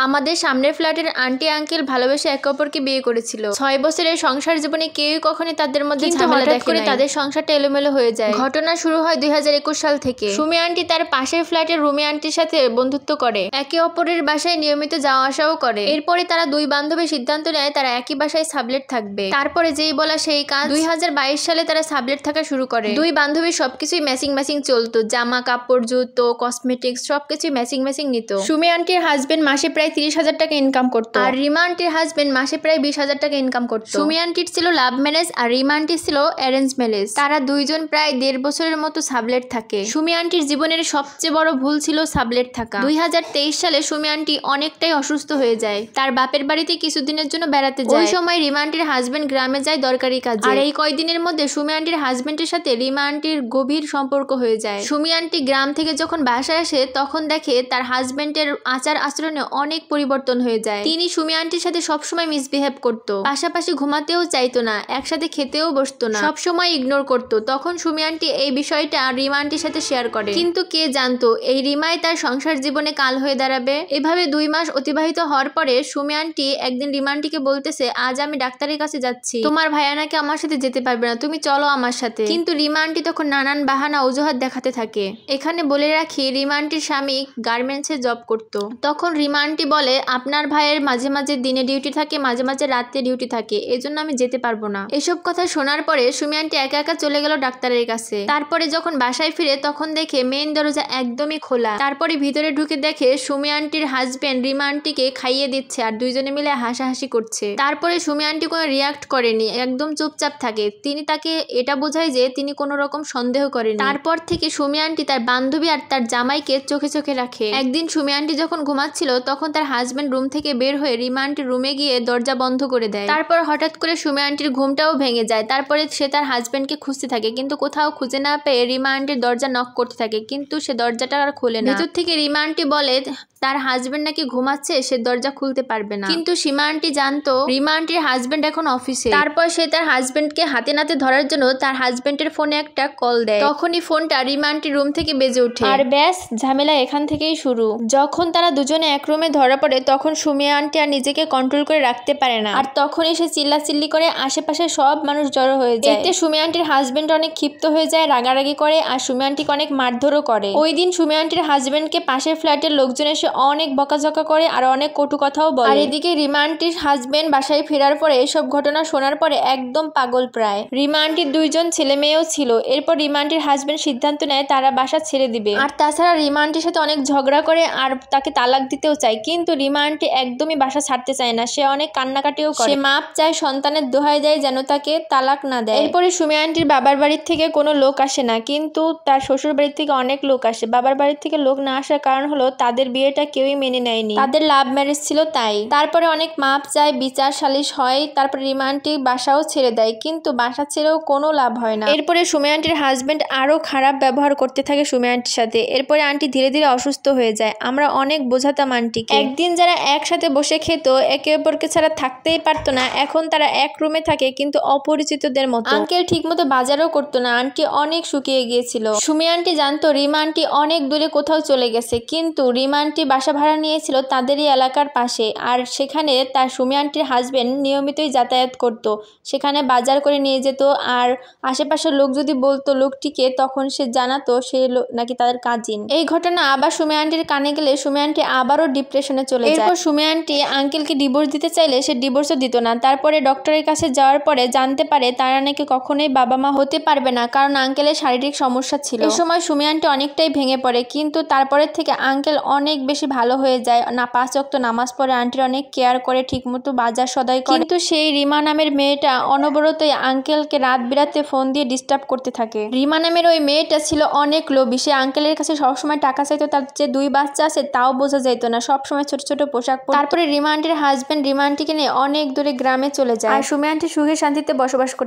আমাদের সামনের ফ্ল্যাটের আন্টি আঙ্কেল ভালোবেসে একে অপরকে বিয়ে করেছিল। 6 বছরের সংসার জীবনে কেউই কখনোই তাদের মধ্যে ঝামেলা দেখে নাই। তাদের সংসারটা এলোমেলো হয়ে যায়। ঘটনা শুরু হয় 2021 সাল থেকে। সুমি আন্টি তার পাশের ফ্ল্যাটের রুমি আন্টির সাথে বন্ধুত্ব করে, একে অপরের বাসায় নিয়মিত যাওয়া আসাও করে। এরপরে তারা দুই বান্ধবী সিদ্ধান্ত নেয় তারা একই বাসায় সাবলেট থাকবে। তারপরে যেই বলা সেই কাজ। 2022 সালে তারা সাবলেট থাকা শুরু করে। দুই বান্ধবী সবকিছুই ম্যাচিং চলতো, জামা কাপড় জুতো কসমেটিক্স সবকিছুই ম্যাচিং নিত। সুমি আন্টির হাজবেন্ড মাসে প্রায় 30,000 টাকা ইনকাম করতো, আর রিমা আন্টির হাজবেন্ড মাসে প্রায় 20,000 টাকা ইনকাম করতো। সুমি আন্টির ছিল লাভ ম্যারেজ আর রিমা আন্টির ছিল অ্যারেঞ্জ ম্যারেজ। তারা দুইজন প্রায় 1.5 বছরের মতো সাবলেট থাকে। সুমি আন্টির জীবনের সবচেয়ে বড় ভুল ছিল সাবলেট থাকা। 2023 সালে সুমি আন্টি অনেকটাই অসুস্থ হয়ে যায়। তার বাপের বাড়িতে কিছুদিনের জন্য বেড়াতে যায়। ওই সময় রিমা আন্টির হাজবেন্ড গ্রামে যায় দরকারি কাজে। আর এই কয়দিনের মধ্যে সুমি আন্টির হাজবেন্ডের সাথে রিমা আন্টির গভীর সম্পর্ক হয়ে যায়। সুমি আন্টি গ্রাম থেকে যখন বাসায় আসে তখন দেখে তার হাজবেন্ডের আচার আচরণে অনেক পরিবর্তন হয়ে যায়। তিনি সুমি আন্টির সাথে সবসময় মিসবিহেভ করতো, পাশাপাশি ঘুমাতেও চাইতো না, একসাথে খেতেও বসতো না, সবসময় ইগনোর করতো। তখন সুমি আন্টি এই বিষয়টা রিমা আন্টির সাথে শেয়ার করে, কিন্তু কে জানতো এই রিমাই তার সংসার জীবনে কাল হয়ে দাঁড়াবে। এভাবে 2 মাস অতিবাহিত হওয়ার পরে সুমি আন্টি একদিন রিমা আন্টিকে বলতেছে, আজ আমি ডাক্তারের কাছে যাচ্ছি, তোমার ভাইয়া নাকি আমার সাথে যেতে পারবে না, তুমি চলো আমার সাথে। কিন্তু রিমা আন্টি তখন নানান বাহানা অজুহাত দেখাতে থাকে। এখানে বলে রাখি রিমা আন্টির স্বামী গার্মেন্টসে জব করতো। তখন রিমা আন্টি বলে, আপনার ভাইয়ের মাঝে মাঝে দিনে ডিউটি থাকে, মাঝে মাঝে রাতে ডিউটি থাকে, এজন্য আমি যেতে পারবো না। এসব কথা শোনার পরে সুমি আন্টি একা একা চলে গেল ডাক্তারের কাছে। তারপরে যখন বাসায় ফিরে তখন দেখে মেইন দরজা একদমই খোলা। তারপরে ভিতরে ঢুকে দেখে সুমি আন্টির হাজবেন্ড রিমা আন্টিকে খাইয়ে দিচ্ছে আর দুইজনে মিলে হাসাহাসি করছে। তারপরে সুমি আন্টি কোনো রিয়াক্ট করেনি, একদম চুপচাপ থাকে। তিনি তাকে এটা বোঝায় যে তিনি কোনো রকম সন্দেহ করেনি। তারপর থেকে সুমি আন্টি তার বান্ধবী আর তার জামাইকে চোখে চোখে রাখে। একদিন সুমি আন্টি যখন ঘুমাচ্ছিল তখন তার হাজবেন্ড রুম থেকে বের হয়ে রিমা আন্টির রুমে গিয়ে দরজা বন্ধ করে দেয়। তারপর হঠাৎ করে সুমি আন্টির ঘুমটাও ভেঙে যায়। তারপরে সে তার হাজবেন্ডকে খুঁজতে থাকে, কিন্তু কোথাও খুঁজে না পেয়ে রিমা আন্টির দরজা নক করতে থাকে, কিন্তু সে দরজাটা আর খোলে না। ভেতর থেকে রিমা আন্টি বলে তার হাজবেন্ড নাকি ঘুমাচ্ছে, সে দরজা খুলতে পারবে না। কিন্তু সীমা আন্টি জানতো রিমা আন্টির হাজবেন্ড এখন অফিসে। তারপর সে তার হাজবেন্ডকে হাতে নাতে ধরার জন্য তার হাজবেন্ডের ফোনে একটা কল দেয়। তখনই ফোনটা রিমা আন্টির রুম থেকে বেজে ওঠে, আর ব্যাস ঝামেলা এখান থেকেই শুরু। যখন তারা দুজনে এক রুমে ধরা পড়ে তখন সুমি আন্টি আর নিজেকে কন্ট্রোল করে রাখতে পারে না, আর তখনই সে চিল্লাচিল্লি করে আশেপাশে সব মানুষ জড়ো হয়ে যায়। এতে সুমি আন্টির হাজবেন্ড অনেক ক্ষিপ্ত হয়ে যায়, রাগারাগি করে আর সুমি আন্টিকে অনেক মারধরও করে। ওই দিন সুমি আন্টির হাজবেন্ডকে পাশের ফ্ল্যাটের লোকজন এসে অনেক বকাঝকা করে আর অনেক কটু কথাও বলে। আর এদিকে রিমা আন্টির হাজবেন্ড বাসায় ফেরার পরে এসব ঘটনা শোনার পরে একদম পাগল প্রায়। রিমা আন্টির 2 জন ছেলে মেয়েও ছিল। এরপর রিমা আন্টির হাজবেন্ড সিদ্ধান্ত নেয় তারা বাসা ছেড়ে দিবে। আর তাছাড়া রিমা আন্টির সাথে অনেক ঝগড়া করে আর তাকে তালাক দিতেও চায়, কিন্তু রিমা আন্টি একদমই বাসা ছাড়তে চায় না। সে অনেক কান্নাকাটিও করে, সে মাপ চায়, সন্তানের দোহাই দেয় যেন তাকে তালাক না দেয়। এরপরে সুমি আন্টির বাবার বাড়ির থেকে কোনো লোক আসে না, কিন্তু তার শ্বশুর বাড়ির থেকে অনেক লোক আসে। বাবার বাড়ির থেকে লোক না আসার কারণ হলো তাদের বিয়েটা কেউই মেনে নেয়নি, তাদের লাভ ম্যারেজ ছিল তাই। তারপরে অনেক মাপ চায়, বিচার সালিশ হয়, তারপরে রিমা আন্টি বাসাও ছেড়ে দেয়, কিন্তু বাসা ছেড়েও কোনো লাভ হয় না। এরপরে সুমি আন্টির হাজবেন্ড আরো খারাপ ব্যবহার করতে থাকে সুমি আন্টির সাথে। এরপরে আন্টি ধীরে ধীরে অসুস্থ হয়ে যায়। আমরা অনেক বোঝাতাম আন্টিকে। একদিন যারা একসাথে বসে খেত, একে অপরকে ছাড়া থাকতেই পারতো না, এখন তারা এক রুমে থাকে কিন্তু অপরিচিতদের মতো। আঙ্কেল ঠিক মতো বাজারও করতো না, আন্টি অনেক শুকিয়ে গিয়েছিল। সুমি আন্টি জানতো রিমা আন্টি অনেক দূরে কোথাও চলে গেছে, কিন্তু রিমা আন্টি বাসা ভাড়া নিয়েছিল তাদেরই এলাকার পাশে, আর সেখানে তার সুমি আন্টির হাজবেন্ড নিয়মিতই যাতায়াত করত, সেখানে বাজার করে নিয়ে যেত। আর আশেপাশের লোক যদি বলতো লোকটিকে, তখন সে জানাতো সে নাকি তাদের কাজিন। এই ঘটনা আবার সুমি আন্টির কানে গেলে সুমি আন্টি আবারও ডিপ্রেশনে চলে যায়। এরপর সুমি আন্টি আঙ্কেলকে ডিভোর্স দিতে চাইলে সে ডিভোর্সও দিত না। তারপরে ডক্টরের কাছে যাওয়ার পরে জানতে পারে তারা নাকি কখনোই বাবা মা হতে পারবে না, কারণ আঙ্কেলের শারীরিক সমস্যা ছিল। এই সময় সুমি আন্টি অনেকটাই ভেঙে পড়ে, কিন্তু তারপরের থেকে আঙ্কেল অনেক বেশি ভালো হয়ে যায়। না 5 ওয়াক্ত নামাজ পড়ে, আন্টির অনেক কেয়ার করে, ঠিকমতো বাজার সদাই করে। কিন্তু সেই রিমা নামের মেয়েটা অনবরতই আঙ্কেলকে রাত বিরাতে ফোন দিয়ে ডিস্টার্ব করতে থাকে। রিমা নামের ওই মেয়েটা ছিল অনেক লোভী, সে আঙ্কেলের কাছে সবসময় টাকা চাইতো। তার যে 2 বাচ্চা আছে তাও বোঝা যাইতো না, সবসময় ছোট ছোট পোশাক পরতো। তারপরে রিমা আন্টির হাজবেন্ড রিমা আন্টিকে নিয়ে অনেক দূরে গ্রামে চলে যায়, আর সুমি আন্টি সুখে শান্তিতে বসবাস করতে